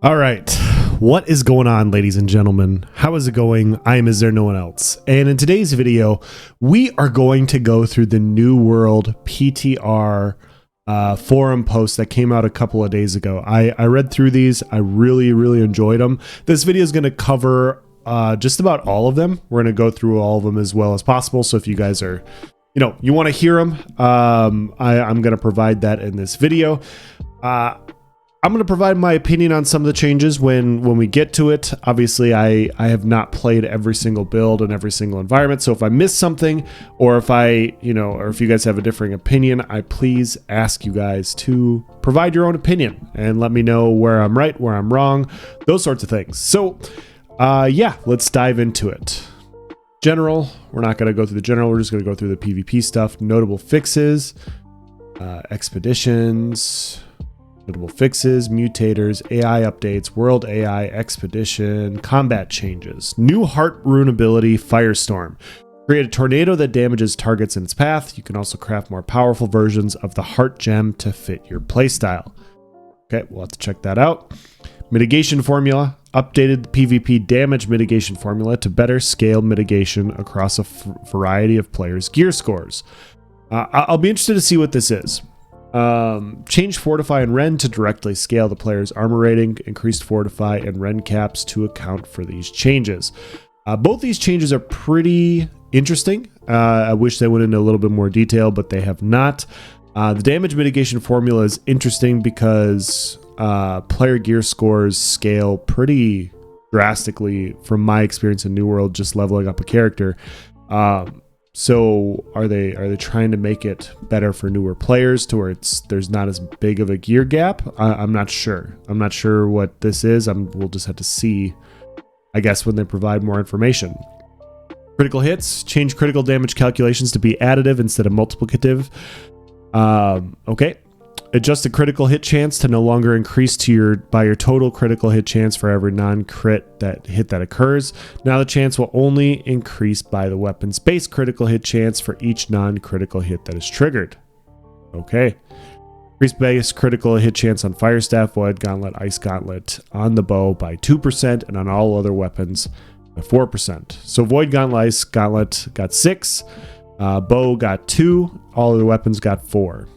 All right. What is going on, ladies and gentlemen? How is it going? I am Is There No One Else? And in today's video, we are going to go through the New World PTR forum post that came out a couple of days ago. I read through these. I really enjoyed them. This video is going to cover just about all of them. We're going to go through all of them as well as possible. So if you guys are, you want to hear them, I'm going to provide that in this video. I'm going to provide my opinion on some of the changes when we get to it. Obviously, I have not played every single build and every single environment. So if I miss something, or if or if you guys have a differing opinion, I please ask you guys to provide your own opinion and let me know where I'm right, where I'm wrong, those sorts of things. So yeah, let's dive into it. General, we're not going to go through the general. We're just going to go through the PvP stuff. Notable fixes, expeditions, notable fixes, mutators, AI updates, world AI, expedition, combat changes, new heart rune ability, Firestorm. Create a tornado that damages targets in its path. You can also craft more powerful versions of the heart gem to fit your playstyle. Okay, we'll have to check that out. Mitigation formula, updated the PvP damage mitigation formula to better scale mitigation across a variety of players' gear scores. I'll be interested to see what this is. Change Fortify and Rend to directly scale the player's armor rating, increased Fortify and Rend caps to account for these changes. Both these changes are pretty interesting. I wish they went into a little bit more detail, but they have not. The damage mitigation formula is interesting because player gear scores scale pretty drastically from my experience in New World, just leveling up a character. So are they trying to make it better for newer players to where there's not as big of a gear gap? I'm not sure. I'm not sure what this is. We'll just have to see, I guess, when they provide more information. Critical hits, change critical damage calculations to be additive instead of multiplicative. Okay. Adjust the critical hit chance to no longer increase by your total critical hit chance for every non-crit hit that occurs. Now the chance will only increase by the weapon's base critical hit chance for each non-critical hit that is triggered. Okay. Increase base critical hit chance on Fire Staff, Void Gauntlet, Ice Gauntlet on the bow by 2% and on all other weapons by 4%. So Void Gauntlet, Ice Gauntlet got 6, bow got 2, all other weapons got 4.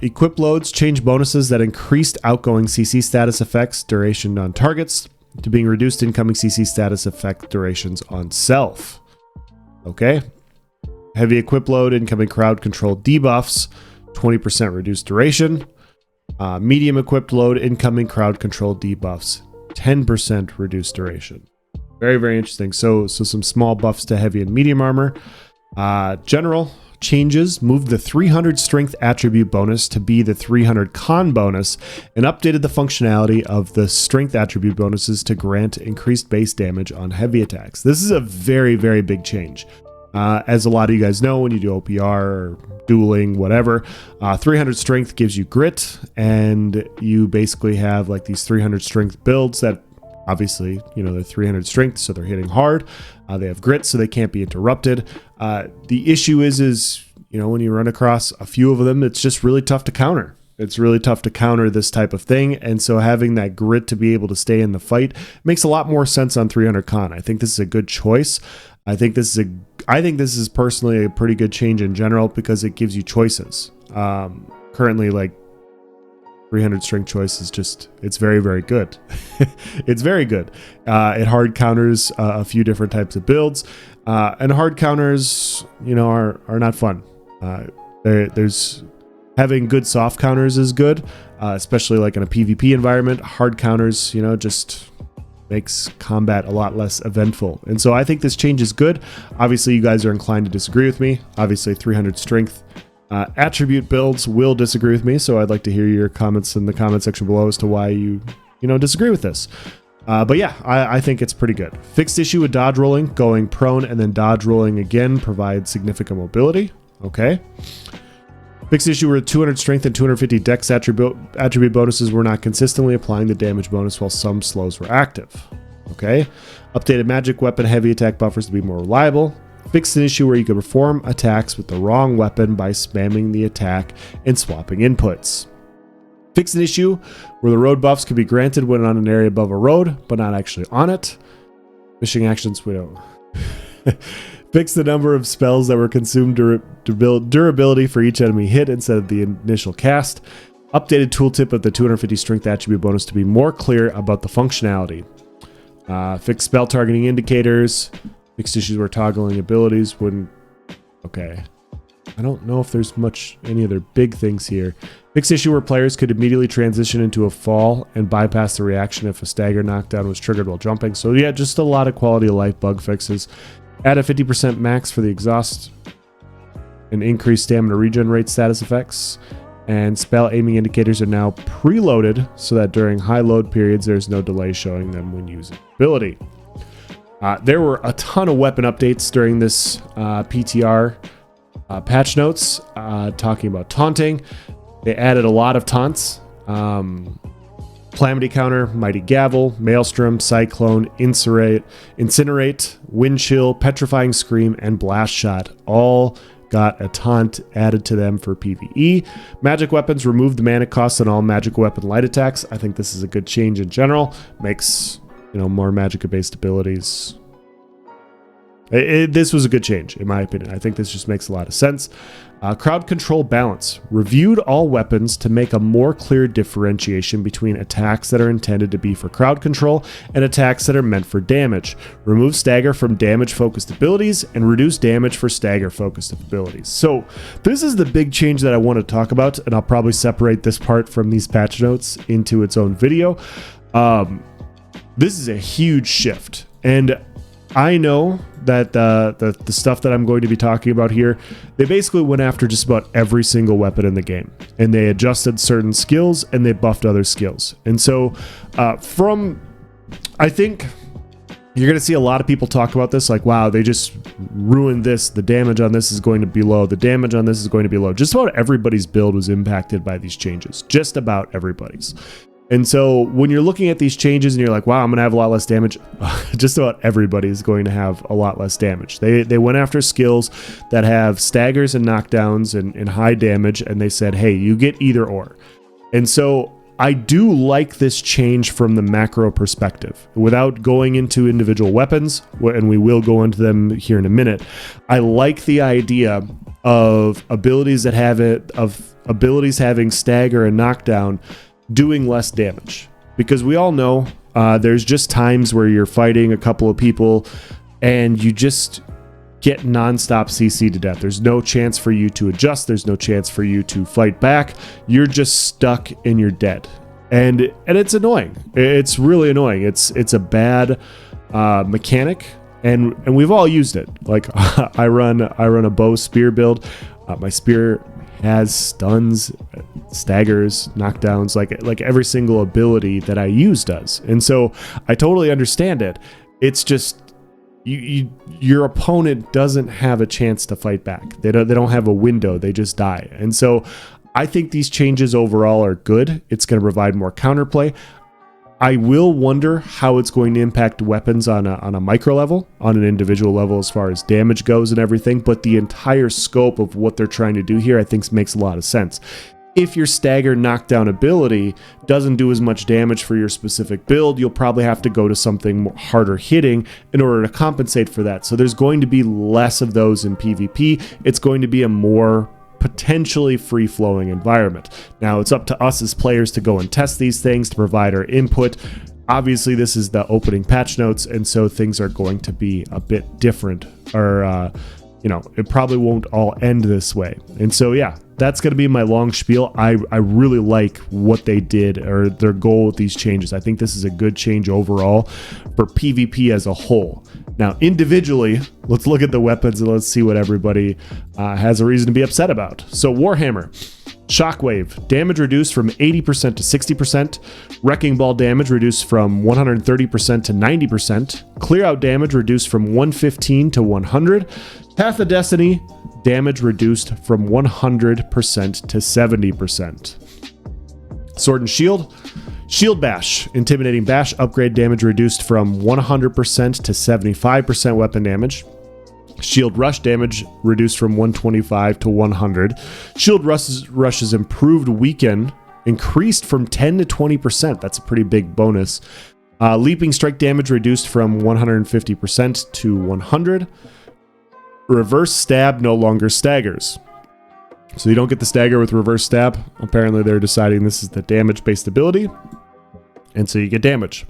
Equip loads, change bonuses that increased outgoing CC status effects duration on targets to being reduced incoming CC status effect durations on self. Okay. Heavy equip load, incoming crowd control debuffs, 20% reduced duration. Medium equipped load, incoming crowd control debuffs, 10% reduced duration. Very interesting. So some small buffs to heavy and medium armor. General changes, moved the 300 strength attribute bonus to be the 300 con bonus, and updated the functionality of the strength attribute bonuses to grant increased base damage on heavy attacks. This is a very big change. As a lot of you guys know, when you do OPR or dueling, whatever, 300 strength gives you grit, and you basically have like these 300 strength builds that obviously, they're 300 strength, so they're hitting hard. They have grit, so they can't be interrupted. The issue is when you run across a few of them, it's just really tough to counter. It's really tough to counter this type of thing, and so having that grit to be able to stay in the fight makes a lot more sense on 300 con. I think this is a good choice. I think this is personally a pretty good change in general because it gives you choices. Currently, like 300 strength choice is it's very good. It's very good. It hard counters a few different types of builds, and hard counters, are not fun. There's having good soft counters is good, especially like in a PvP environment. Hard counters, just makes combat a lot less eventful. And so I think this change is good. Obviously, you guys are inclined to disagree with me. Obviously, 300 strength attribute builds will disagree with me, so I'd like to hear your comments in the comment section below as to why you disagree with this. But yeah, I think it's pretty good. Fixed issue with dodge rolling, going prone and then dodge rolling again provides significant mobility. Okay. Fixed issue where 200 strength and 250 dex attribute bonuses were not consistently applying the damage bonus while some slows were active. Okay. Updated magic weapon heavy attack buffers to be more reliable. Fixed an issue where you could perform attacks with the wrong weapon by spamming the attack and swapping inputs. Fix an issue where the road buffs can be granted when on an area above a road, but not actually on it. Fishing actions widow. Fix the number of spells that were consumed durability for each enemy hit instead of the initial cast. Updated tooltip of the 250 strength attribute bonus to be more clear about the functionality. Fix spell targeting indicators. Fixed issues where toggling abilities wouldn't... Okay. I don't know if there's any other big things here. Fix issue where players could immediately transition into a fall and bypass the reaction if a stagger knockdown was triggered while jumping. So yeah, just a lot of quality of life bug fixes. Add a 50% max for the exhaust and increase stamina regen rate status effects. And spell aiming indicators are now preloaded so that during high load periods there's no delay showing them when using ability. There were a ton of weapon updates during this PTR patch notes talking about taunting. They added a lot of taunts. Calamity Counter, Mighty Gavel, Maelstrom, Cyclone, Incinerate, Wind Chill, Petrifying Scream, and Blast Shot all got a taunt added to them for PvE. Magic weapons removed the mana cost on all magic weapon light attacks. I think this is a good change in general. Makes, more magic-based abilities. This was a good change, in my opinion. I think this just makes a lot of sense. Crowd control balance. Reviewed all weapons to make a more clear differentiation between attacks that are intended to be for crowd control and attacks that are meant for damage. Remove stagger from damage-focused abilities and reduce damage for stagger-focused abilities. So this is the big change that I want to talk about, and I'll probably separate this part from these patch notes into its own video. This is a huge shift, and I know that the stuff that I'm going to be talking about here, they basically went after just about every single weapon in the game, and they adjusted certain skills and they buffed other skills. And so I think you're going to see a lot of people talk about this like, wow, they just ruined this. The damage on this is going to be low. The damage on this is going to be low. Just about everybody's build was impacted by these changes. Just about everybody's. And so when you're looking at these changes and you're like, wow, I'm going to have a lot less damage, just about everybody is going to have a lot less damage. They went after skills that have staggers and knockdowns and high damage, and they said, hey, you get either or. And so I do like this change from the macro perspective. Without going into individual weapons, and we will go into them here in a minute, I like the idea of abilities having stagger and knockdown doing less damage, because we all know there's just times where you're fighting a couple of people and you just get nonstop CC to death. There's no chance for you to adjust. There's no chance for you to fight back. You're just stuck and you're dead. And it's annoying. It's really annoying. It's a bad mechanic, and we've all used it. Like I run a bow spear build. My spear has stuns, staggers, knockdowns, like every single ability that I use does. And so I totally understand it. It's just your opponent doesn't have a chance to fight back. They don't have a window. They just die. And so I think these changes overall are good. It's going to provide more counterplay. I will wonder how it's going to impact weapons on a micro level, on an individual level as far as damage goes and everything, but the entire scope of what they're trying to do here I think makes a lot of sense. If your stagger knockdown ability doesn't do as much damage for your specific build, you'll probably have to go to something more harder hitting in order to compensate for that. So there's going to be less of those in PvP. It's going to be a more potentially free-flowing environment. Now, it's up to us as players to go and test these things, to provide our input. Obviously, this is the opening patch notes, and so things are going to be a bit different, or it probably won't all end this way. And so, yeah, that's going to be my long spiel. I really like what they did, or their goal with these changes. I think this is a good change overall for PvP as a whole. Now, individually, let's look at the weapons and let's see what everybody has a reason to be upset about. So, Warhammer. Shockwave, damage reduced from 80% to 60%. Wrecking Ball damage reduced from 130% to 90%. Clear Out damage reduced from 115 to 100. Path of Destiny, damage reduced from 100% to 70%. Sword and Shield. Shield Bash, Intimidating Bash, upgrade damage reduced from 100% to 75% weapon damage. Shield Rush damage reduced from 125 to 100. Shield Rush's improved weaken increased from 10 to 20%. That's a pretty big bonus. Leaping strike damage reduced from 150% to 100. Reverse stab no longer staggers. So you don't get the stagger with reverse stab. Apparently they're deciding this is the damage-based ability. And so you get damage.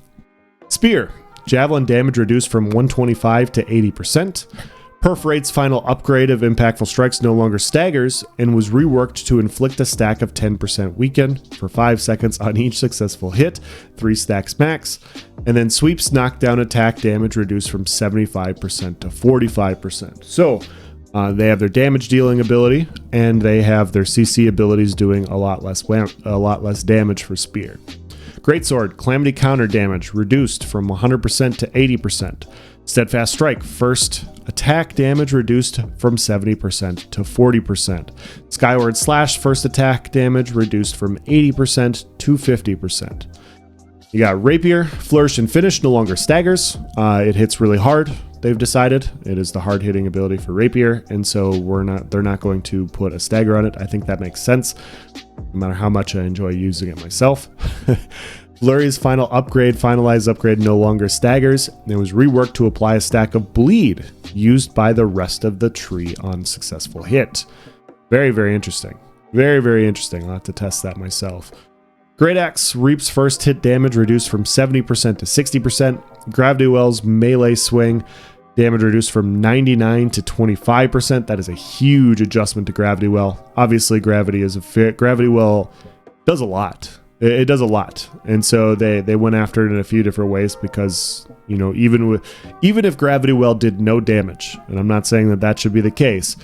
Spear. Javelin damage reduced from 125 to 80%. Perforate's final upgrade of impactful strikes no longer staggers and was reworked to inflict a stack of 10% weaken for 5 seconds on each successful hit, 3 stacks max. And then sweeps knockdown attack damage reduced from 75% to 45%. So they have their damage dealing ability and they have their CC abilities doing a lot less damage for Spear. Greatsword, Calamity counter damage reduced from 100% to 80%. Steadfast Strike, first attack damage reduced from 70% to 40%. Skyward Slash, first attack damage reduced from 80% to 50%. You got Rapier, Flourish and Finish no longer staggers. It hits really hard. They've decided it is the hard hitting ability for Rapier, and so they're not going to put a stagger on it. I think that makes sense, no matter how much I enjoy using it myself. Flurry's final upgrade, finalized upgrade, no longer staggers. It was reworked to apply a stack of bleed used by the rest of the tree on successful hit. Very, very interesting. Very, very interesting. I'll have to test that myself. Great Axe, Reap's first hit damage reduced from 70% to 60%. Gravity Well's melee swing, damage reduced from 99 to 25%. That is a huge adjustment to Gravity Well. Obviously, Gravity Well does a lot. It does a lot, and so they went after it in a few different ways because, you know, even if Gravity Well did no damage, and I'm not saying that should be the case,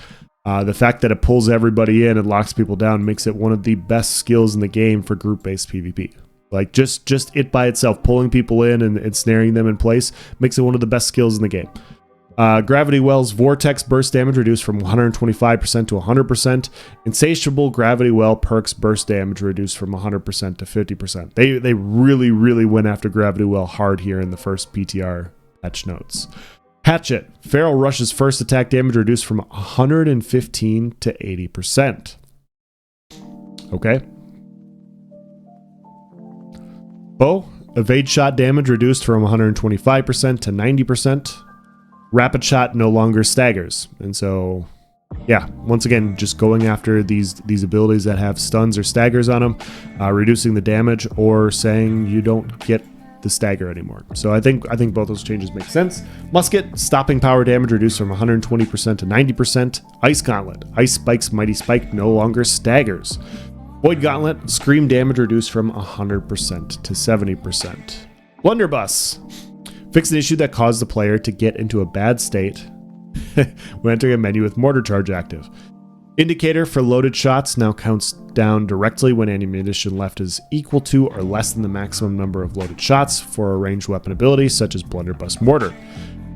the fact that it pulls everybody in and locks people down makes it one of the best skills in the game for group-based PvP. Like just it by itself, pulling people in and snaring them in place, makes it one of the best skills in the game. Gravity Well's Vortex burst damage reduced from 125% to 100%. Insatiable Gravity Well perks burst damage reduced from 100% to 50%. They really, really went after Gravity Well hard here in the first PTR patch notes. Hatchet. Feral Rush's first attack damage reduced from 115 to 80%. Okay. Bow. Evade shot damage reduced from 125% to 90%. Rapid Shot no longer staggers. And so, yeah, once again, just going after these abilities that have stuns or staggers on them, reducing the damage or saying you don't get the stagger anymore. So I think both those changes make sense. Musket, stopping power damage reduced from 120% to 90%. Ice Gauntlet, Ice Spike's Mighty Spike no longer staggers. Void Gauntlet, scream damage reduced from 100% to 70%. Blunderbuss, fix an issue that caused the player to get into a bad state when entering a menu with mortar charge active. Indicator for loaded shots now counts down directly when ammunition left is equal to or less than the maximum number of loaded shots for a ranged weapon ability such as Blunderbuss Mortar.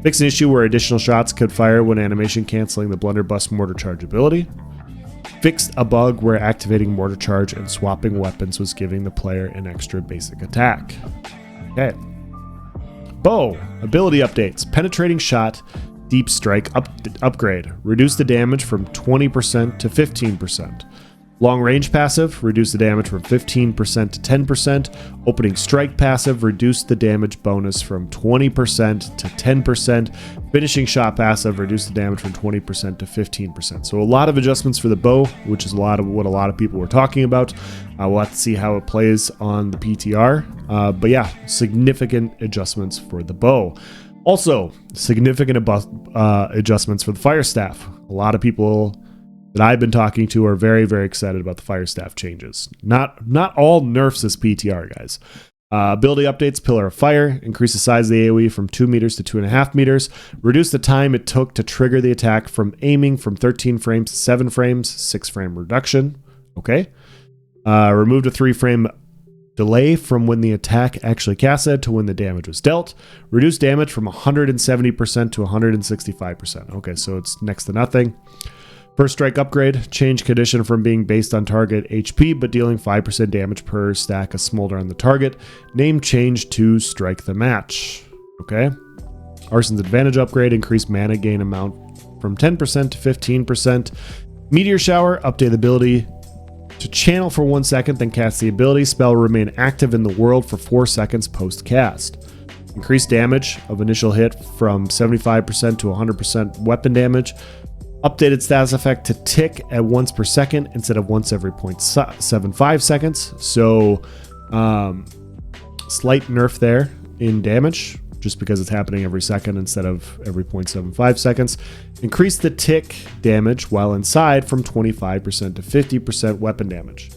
Fix an issue where additional shots could fire when animation canceling the Blunderbuss Mortar charge ability. Fixed a bug where activating mortar charge and swapping weapons was giving the player an extra basic attack. Okay. Bow. Ability updates. Penetrating shot. Deep strike upgrade. Reduce the damage from 20% to 15%. Long range passive. Reduce the damage from 15% to 10%. Opening strike passive. Reduce the damage bonus from 20% to 10%. Finishing shot passive. Reduce the damage from 20% to 15%. So a lot of adjustments for the bow, which is what a lot of people were talking about. We'll have to see how it plays on the PTR. But yeah, significant adjustments for the bow. Also, significant adjustments for the fire staff. A lot of people that I've been talking to are very, very excited about the fire staff changes. Not all nerfs this PTR, guys. Ability updates, Pillar of Fire, increase the size of the AoE from 2 meters to 2.5 meters, reduce the time it took to trigger the attack from aiming from 13 frames to 7 frames, 6 frame reduction. Okay. Removed a 3 frame delay from when the attack actually casted to when the damage was dealt. Reduce damage from 170% to 165%. Okay, so it's next to nothing. First strike upgrade, change condition from being based on target HP, but dealing 5% damage per stack of smolder on the target. Name change to strike the match. Okay. Arson's advantage upgrade, increase mana gain amount from 10% to 15%. Meteor shower, update the ability to channel for 1 second, then cast the ability. Spell will remain active in the world for 4 seconds post-cast. Increased damage of initial hit from 75% to 100% weapon damage. Updated status effect to tick at once per second instead of once every 0.75 seconds. So, slight nerf there in damage, just because it's happening every second instead of every 0.75 seconds. Increase the tick damage while inside from 25% to 50% weapon damage.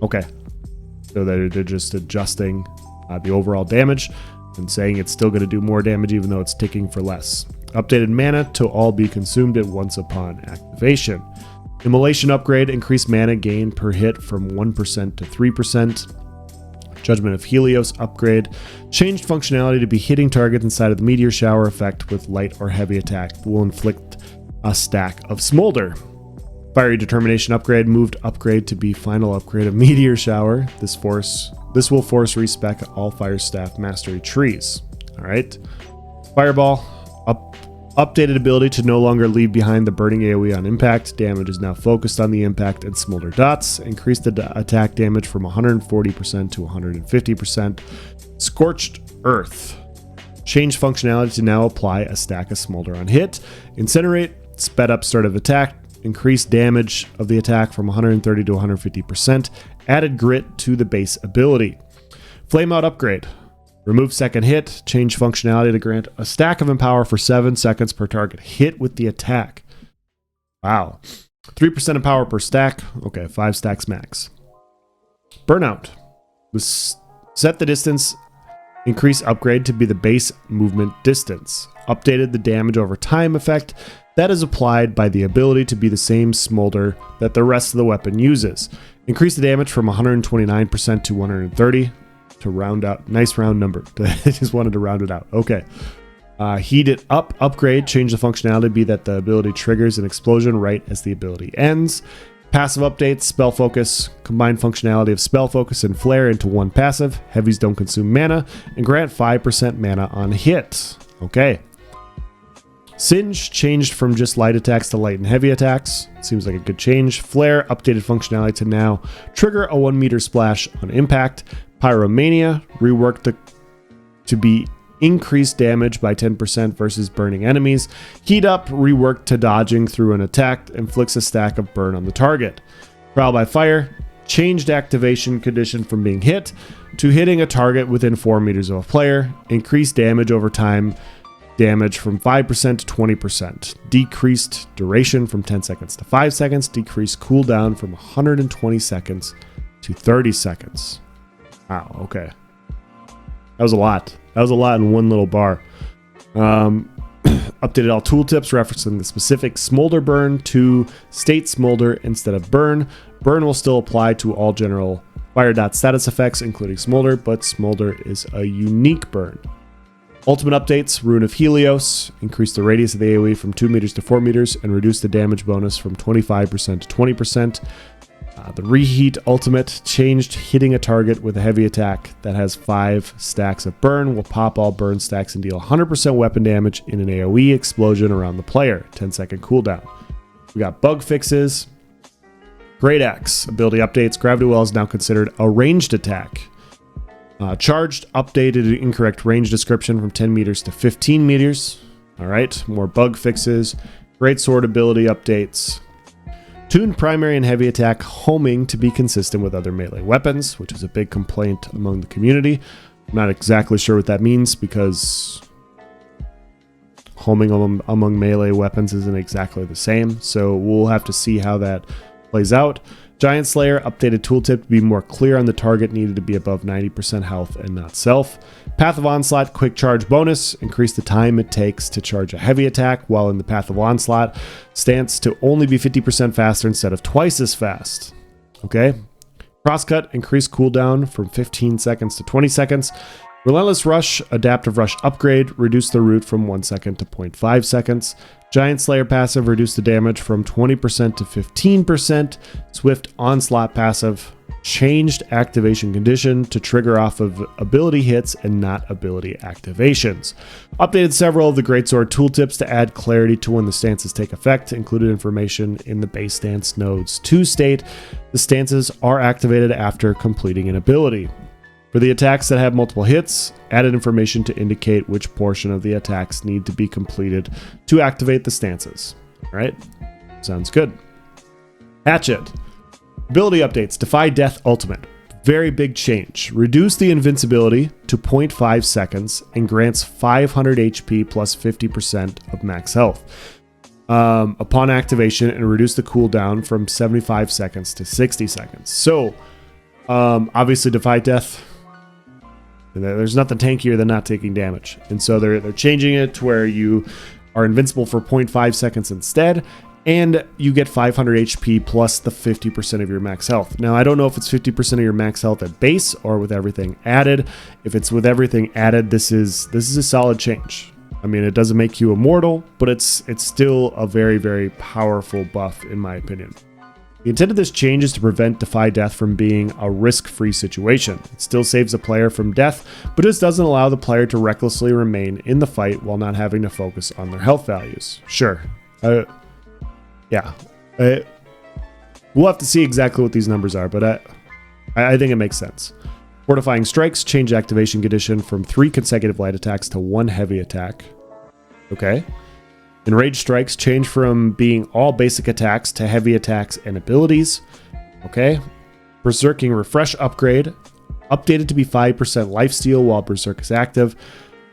Okay, so they're just adjusting the overall damage and saying it's still going to do more damage even though it's ticking for less. Updated mana to all be consumed at once upon activation. Immolation upgrade, increased mana gain per hit from 1% to 3%. Judgment of Helios upgrade, changed functionality to be hitting targets inside of the meteor shower effect with light or heavy attack will inflict a stack of smolder. Fiery Determination upgrade, moved upgrade to be final upgrade of meteor shower. This will force respec all fire staff mastery trees. All right. Fireball, updated ability to no longer leave behind the burning AoE on impact. Damage is now focused on the impact and smolder dots. Increased the attack damage from 140% to 150%. Scorched Earth. Change functionality to now apply a stack of smolder on hit. Incinerate, sped up start of attack. Increased damage of the attack from 130 to 150%. Added grit to the base ability. Flame Out upgrade. Remove second hit, change functionality to grant a stack of Empower for 7 seconds per target hit with the attack. Wow. 3% Empower per stack. Okay, 5 stacks max. Burnout. Set the distance, increase upgrade to be the base movement distance. Updated the damage over time effect that is applied by the ability to be the same smolder that the rest of the weapon uses. Increase the damage from 129% to 130%. To round out, nice round number. I just wanted to round it out. Okay. Heat it up, upgrade, change the functionality to be that the ability triggers an explosion right as the ability ends. Passive updates, spell focus, combine functionality of spell focus and flare into one passive. Heavies don't consume mana and grant 5% mana on hit. Okay. Singe changed from just light attacks to light and heavy attacks. Seems like a good change. Flare updated functionality to now trigger a 1 meter splash on impact. Pyromania, reworked to be increased damage by 10% versus burning enemies. Heat up, reworked to dodging through an attack, inflicts a stack of burn on the target. Trial by fire, changed activation condition from being hit to hitting a target within 4 meters of a player. Increased damage over time, damage from 5% to 20%. Decreased duration from 10 seconds to 5 seconds. Decreased cooldown from 120 seconds to 30 seconds. Wow, okay. That was a lot. That was a lot in one little bar. Updated all tooltips referencing the specific smolder burn to state smolder instead of burn. Burn will still apply to all general fire dot status effects, including smolder, but smolder is a unique burn. Ultimate updates, Rune of Helios, increase the radius of the AoE from 2 meters to 4 meters and reduce the damage bonus from 25% to 20%. The Reheat Ultimate, changed hitting a target with a heavy attack that has 5 stacks of burn will pop all burn stacks and deal 100% weapon damage in an AoE explosion around the player. 10-second cooldown. We got bug fixes. Great Axe, ability updates. Gravity Well is now considered a ranged attack. Charged, updated incorrect range description from 10 meters to 15 meters. All right, more bug fixes. Great Sword ability updates. Tuned primary and heavy attack homing to be consistent with other melee weapons, which is a big complaint among the community. I'm not exactly sure what that means because homing among melee weapons isn't exactly the same. So we'll have to see how that plays out. Giant Slayer, updated tooltip to be more clear on the target needed to be above 90% health and not self. Path of Onslaught, quick charge bonus, increase the time it takes to charge a heavy attack, while in the Path of Onslaught, stance to only be 50% faster instead of twice as fast. Okay. Crosscut, increase cooldown from 15 seconds to 20 seconds. Relentless Rush, adaptive rush upgrade, reduce the root from 1 second to 0.5 seconds. Giant Slayer passive, reduce the damage from 20% to 15%. Swift Onslaught passive, changed activation condition to trigger off of ability hits and not ability activations. Updated several of the Greatsword tooltips to add clarity to when the stances take effect. Included information in the base stance nodes to state the stances are activated after completing an ability. For the attacks that have multiple hits, added information to indicate which portion of the attacks need to be completed to activate the stances. All right, sounds good. Hatchet. Ability updates. Defy Death Ultimate. Very big change. Reduce the invincibility to 0.5 seconds and grants 500 HP plus 50% of max health upon activation, and reduce the cooldown from 75 seconds to 60 seconds. So, obviously, Defy Death, there's nothing tankier than not taking damage. And so they're changing it to where you are invincible for 0.5 seconds instead, and you get 500 HP plus the 50% of your max health. Now, I don't know if it's 50% of your max health at base or with everything added. If it's with everything added, this is a solid change. I mean, it doesn't make you immortal, but it's still a very, very powerful buff in my opinion. The intent of this change is to prevent Defy Death from being a risk-free situation. It still saves the player from death, but this doesn't allow the player to recklessly remain in the fight while not having to focus on their health values. Sure. Yeah, we'll have to see exactly what these numbers are, but I think it makes sense. Fortifying Strikes change activation condition from 3 consecutive light attacks to 1 heavy attack. Okay. Enraged Strikes change from being all basic attacks to heavy attacks and abilities. Okay. Berserking Refresh upgrade, updated to be 5% lifesteal while Berserk is active,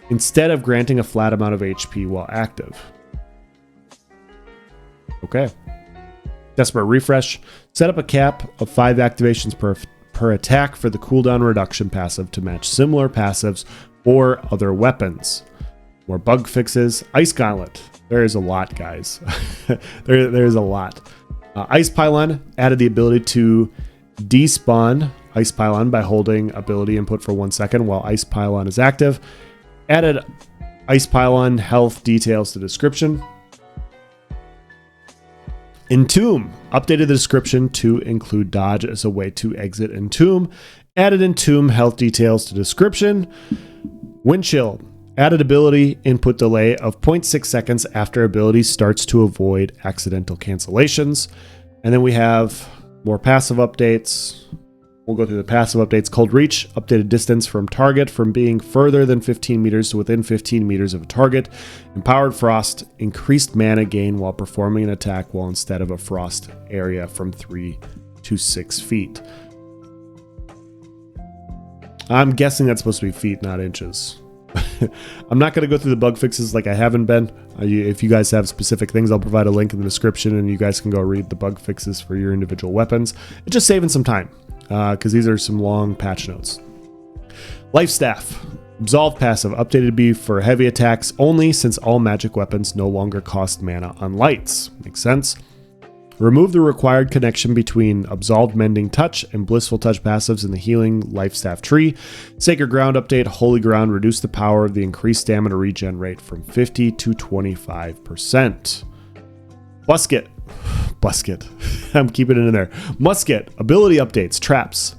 instead of granting a flat amount of HP while active. Okay. Desperate Refresh. Set up a cap of 5 activations per attack for the cooldown reduction passive to match similar passives or other weapons. More bug fixes. Ice Gauntlet. There is a lot, guys. There's a lot. Ice Pylon added the ability to despawn Ice Pylon by holding ability input for 1 second while Ice Pylon is active. Added Ice Pylon health details to description. Entomb updated the description to include dodge as a way to exit Entomb. Added Entomb health details to description. Wind Chill added ability input delay of 0.6 seconds after ability starts to avoid accidental cancellations. And then we have more passive updates. We'll go through the passive updates. Cold Reach updated distance from target from being further than 15 meters to within 15 meters of a target. Empowered Frost increased mana gain while performing an attack while instead of a frost area from 3 to 6 feet. I'm guessing that's supposed to be feet, not inches. I'm not going to go through the bug fixes like I haven't been. If you guys have specific things, I'll provide a link in the description and you guys can go read the bug fixes for your individual weapons. It's just saving some time because these are some long patch notes. Life Staff. Absolve passive updated to be for heavy attacks only since all magic weapons no longer cost mana on lights. Makes sense. Remove the required connection between Absolved Mending Touch and Blissful Touch passives in the Healing Life Staff tree. Sacred Ground update, Holy Ground, reduce the power of the increased stamina regen rate from 50 to 25%. Busket. I'm keeping it in there. Musket, ability updates, traps.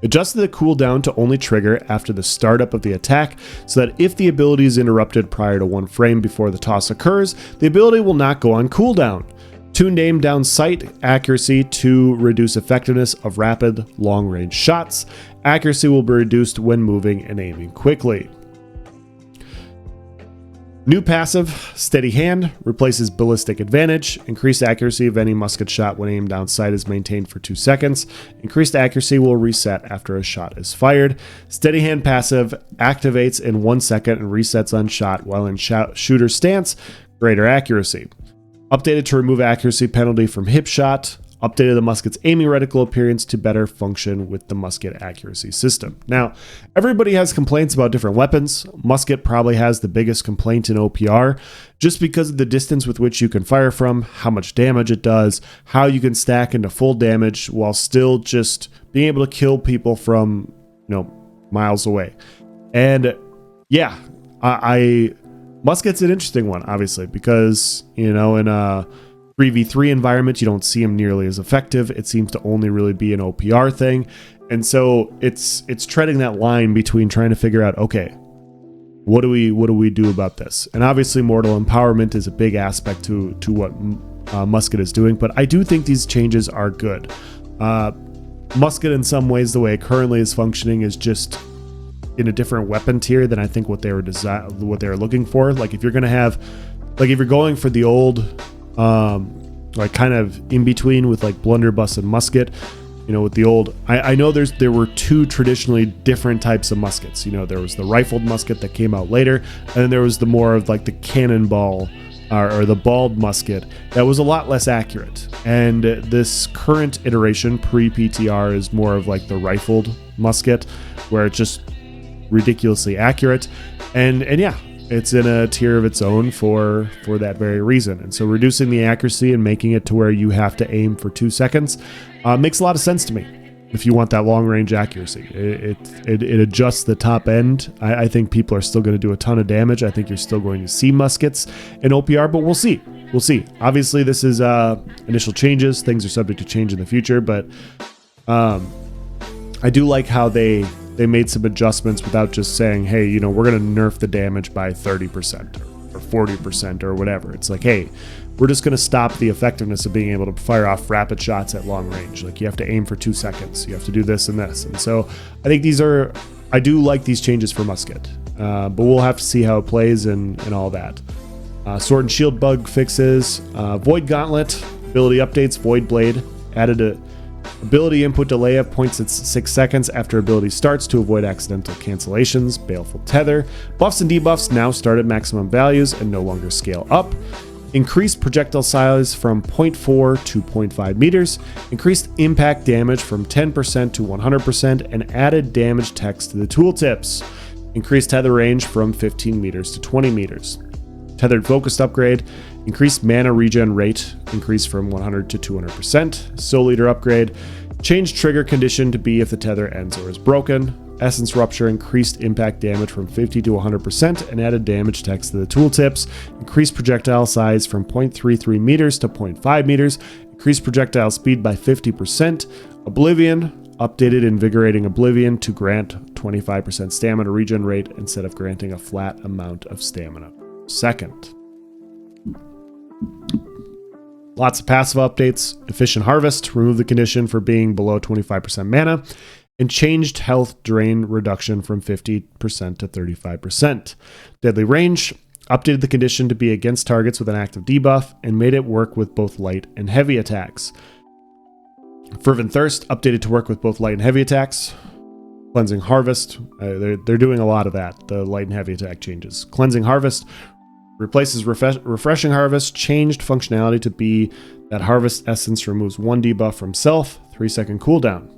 Adjusted the cooldown to only trigger after the startup of the attack so that if the ability is interrupted prior to 1 frame before the toss occurs, the ability will not go on cooldown. Tuned aim down sight accuracy to reduce effectiveness of rapid long-range shots. Accuracy will be reduced when moving and aiming quickly. New passive, Steady Hand, replaces Ballistic Advantage. Increased accuracy of any musket shot when aimed down sight is maintained for 2 seconds. Increased accuracy will reset after a shot is fired. Steady Hand passive activates in 1 second and resets on shot while in shooter stance. Greater accuracy. Updated to remove accuracy penalty from hip shot. Updated the musket's aiming reticle appearance to better function with the musket accuracy system. Now, everybody has complaints about different weapons. Musket probably has the biggest complaint in OPR, just because of the distance with which you can fire from, how much damage it does, how you can stack into full damage while still just being able to kill people from, miles away. And yeah, Musket's an interesting one, obviously, because, in 3v3 environment, you don't see them nearly as effective. It seems to only really be an OPR thing. And so it's treading that line between trying to figure out, okay, what do we do about this? And obviously Mortal Empowerment is a big aspect to what Musket is doing, but I do think these changes are good. Musket, in some ways, the way it currently is functioning is just in a different weapon tier than I think what they were looking for. Like if you're going for the old like kind of in between with like Blunderbuss and Musket, with the old, I know there were two traditionally different types of muskets. There was the rifled musket that came out later, and then there was the more of like the cannonball or the balled musket that was a lot less accurate. And this current iteration pre-PTR is more of like the rifled musket, where it's just ridiculously accurate. And yeah, it's in a tier of its own for that very reason. And so reducing the accuracy and making it to where you have to aim for 2 seconds makes a lot of sense to me. If you want that long range accuracy, it adjusts the top end. I think people are still going to do a ton of damage. I think you're still going to see muskets in OPR, but we'll see. Obviously, this is initial changes. Things are subject to change in the future, but I do like how they made some adjustments without just saying, hey, we're going to nerf the damage by 30% or 40% or whatever. It's like, hey, we're just going to stop the effectiveness of being able to fire off rapid shots at long range. Like you have to aim for 2 seconds. You have to do this and this. And so I think I do like these changes for Musket, but we'll have to see how it plays and all that. Sword and Shield bug fixes, Void Gauntlet, ability updates, Void Blade, added a ability input delay of 0.6 seconds after ability starts to avoid accidental cancellations. Baleful Tether. Buffs and debuffs now start at maximum values and no longer scale up. Increased projectile size from 0.4 to 0.5 meters. Increased impact damage from 10% to 100% and added damage text to the tooltips. Increased tether range from 15 meters to 20 meters. Tethered Focused upgrade. Increased mana regen rate, increased from 100 to 200%. Soul Eater upgrade. Changed trigger condition to be if the tether ends or is broken. Essence Rupture increased impact damage from 50 to 100% and added damage text to the tooltips. Increased projectile size from 0.33 meters to 0.5 meters. Increased projectile speed by 50%. Oblivion updated Invigorating Oblivion to grant 25% stamina regen rate instead of granting a flat amount of stamina per second. Lots of passive updates. Efficient Harvest, remove the condition for being below 25% mana, and changed health drain reduction from 50% to 35%. Deadly Range, updated the condition to be against targets with an active debuff, and made it work with both light and heavy attacks. Fervent Thirst, updated to work with both light and heavy attacks. Cleansing Harvest, they're doing a lot of that, the light and heavy attack changes. Cleansing Harvest, replaces Refreshing Harvest, changed functionality to be that Harvest Essence removes 1 debuff from self, 3-second cooldown.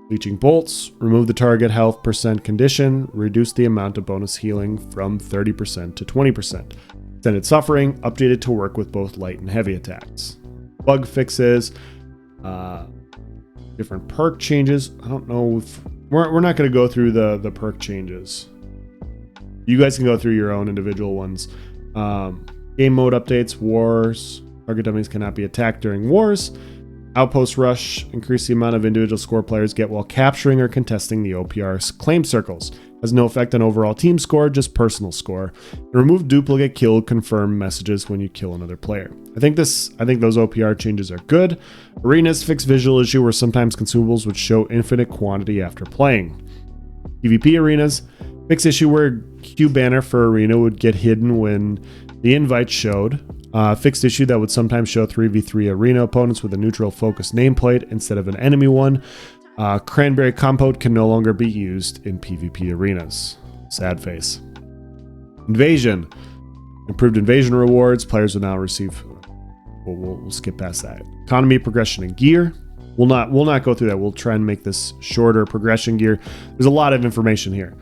Leeching Bolts, remove the target health percent condition, reduce the amount of bonus healing from 30% to 20%. Extended Suffering, updated to work with both light and heavy attacks. Bug fixes, different perk changes. I don't know if we're not going to go through the perk changes. You guys can go through your own individual ones. Game mode updates, wars, target dummies cannot be attacked during wars. Outpost Rush, increase the amount of individual score players get while capturing or contesting the OPR claim circles. Has no effect on overall team score, just personal score. And remove duplicate kill confirm messages when you kill another player. I think those OPR changes are good. Arenas fix visual issue where sometimes consumables would show infinite quantity after playing. PvP arenas, fix issue where Q banner for arena would get hidden when the invite showed. Fixed issue that would sometimes show 3v3 arena opponents with a neutral focus nameplate instead of an enemy one. Cranberry Compote can no longer be used in PvP arenas. Sad face. Invasion. Improved invasion rewards. Players will now receive... We'll skip past that. Economy, progression, and gear. We'll not go through that. We'll try and make this shorter. Progression gear. There's a lot of information here.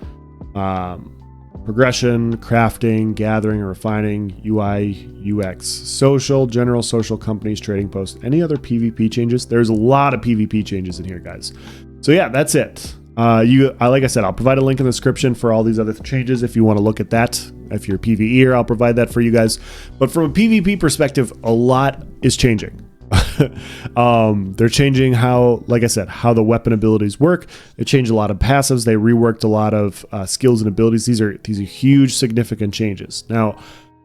Progression, crafting, gathering, and refining, UI, UX, social, general social companies, trading posts, any other PvP changes. There's a lot of PvP changes in here, guys. So yeah, that's it. Like I said, I'll provide a link in the description for all these other changes if you want to look at that. If you're a PvEer, I'll provide that for you guys. But from a PvP perspective, a lot is changing. They're changing how, like I said, how the weapon abilities work. They changed a lot of passives. They reworked a lot of skills and abilities. These are huge, significant changes. Now,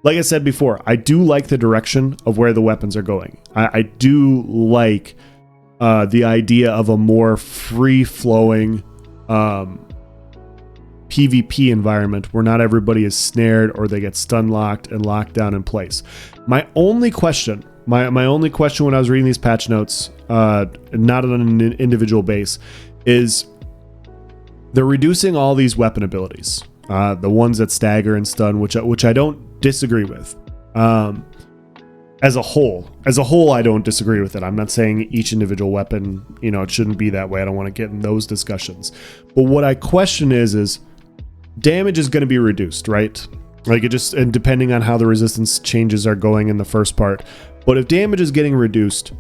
like I said before, I do like the direction of where the weapons are going. I do like the idea of a more free-flowing PvP environment where not everybody is snared or they get stun locked and locked down in place. My only question when I was reading these patch notes, not on an individual base, is they're reducing all these weapon abilities, the ones that stagger and stun, which I don't disagree with. As a whole, I don't disagree with it. I'm not saying each individual weapon, it shouldn't be that way. I don't want to get in those discussions. But what I question is damage is going to be reduced, right? Like and depending on how the resistance changes are going in the first part. But if damage is getting reduced,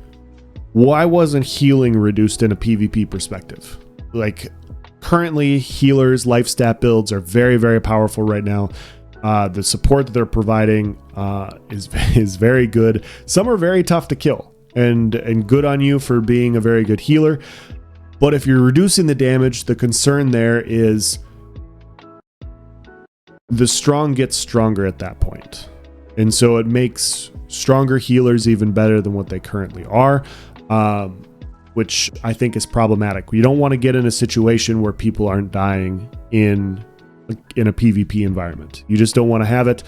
why wasn't healing reduced in a PvP perspective? Like currently, healers, life stat builds are very, very powerful right now. The support that they're providing is very good. Some are very tough to kill, and good on you for being a very good healer. But if you're reducing the damage, the concern there is the strong gets stronger at that point. And so it makes stronger healers even better than what they currently are, which I think is problematic. You don't want to get in a situation where people aren't dying in a PvP environment. You just don't want to have it.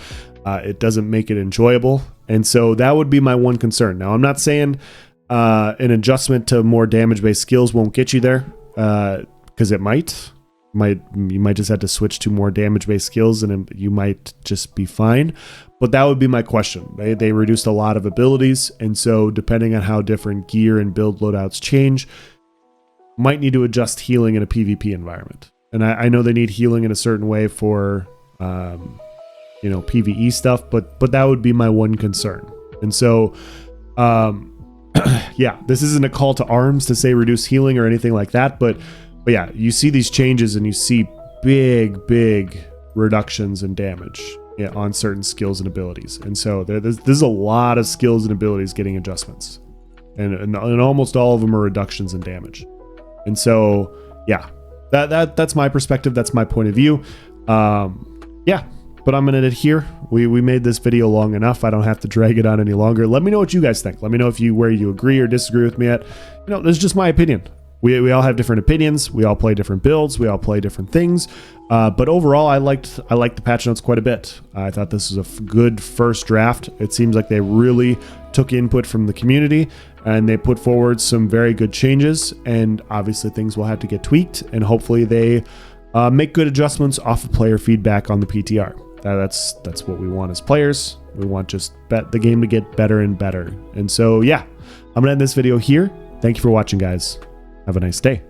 It doesn't make it enjoyable. And so that would be my one concern. Now, I'm not saying an adjustment to more damage-based skills won't get you there, because it might. You might just have to switch to more damage-based skills and you might just be fine. But that would be my question. They reduced a lot of abilities, and so depending on how different gear and build loadouts change, might need to adjust healing in a PvP environment. And I know they need healing in a certain way for PvE stuff, but that would be my one concern. And so yeah, this isn't a call to arms to say reduce healing or anything like that, but yeah, you see these changes and you see big reductions in damage on certain skills and abilities. And so there's a lot of skills and abilities getting adjustments. And almost all of them are reductions in damage. And so, yeah, that's my perspective. That's my point of view. Yeah, but I'm going to end it here. We made this video long enough. I don't have to drag it on any longer. Let me know what you guys think. Let me know where you agree or disagree with me at. This is just my opinion. We all have different opinions. We all play different builds. We all play different things. But overall, I liked the patch notes quite a bit. I thought this was a good first draft. It seems like they really took input from the community and they put forward some very good changes. And obviously things will have to get tweaked, and hopefully they make good adjustments off of player feedback on the PTR. That's what we want as players. We want just the game to get better and better. And so, yeah, I'm going to end this video here. Thank you for watching, guys. Have a nice day.